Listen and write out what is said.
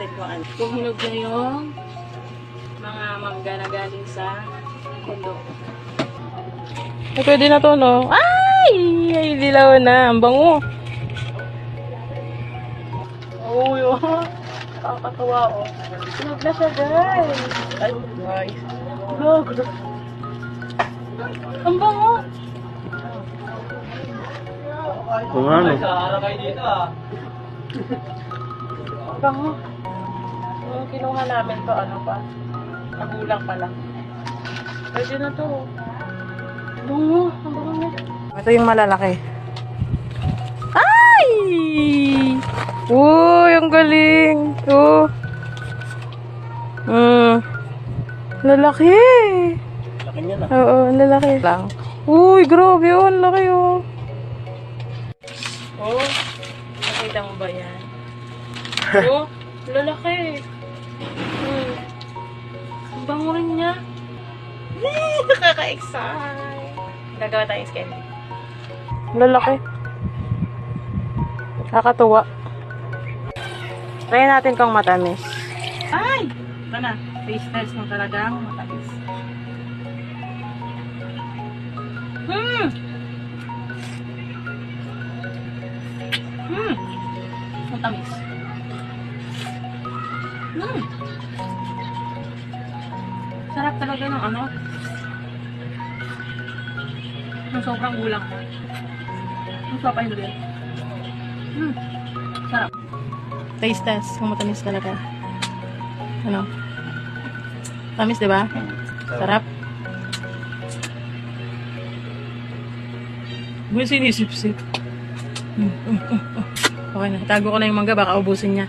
natin kung ano. Kung hinog na yung mga mangga na galing sa kondo. Ay, pwede na to, no? Ay! Ay, dilaw na. Ang bango. Oh, yun. Nakakatawa, oh. Hinog na siya, guys. Ay, guys. Hinog. Ang bango. Kung ano? Ang bango. Yung kinuha namin to, ano pa? Nagulang pa lang. Pwede na to. Bango. Ang bango niya. Ito yung malalaki. Ay! Uy, ang galing. Oh. Lalaki. Laki niya na. Oo, lalaki lang. Uy, grabe oh, ang laki oh. Oh, nakita mo ba yan? Oh, lalaki. Ang bango rin niya. Nakaka-excite. Gagawa tayong candy. Lalaki. Nakakatuwa. Try natin kung matamis. Ay! Ito na. Taste test ng talagang matamis. Matamis. Sarap talaga ng ano. Ng sobrang gulang ko. Ang sarap ay din. Sarap. Taste test kung matamis talaga. Ano? Tamis, di ba? Sarap. May sinisip-sip. Okay na. Tago ko na yung mangga. Baka ubusin niya.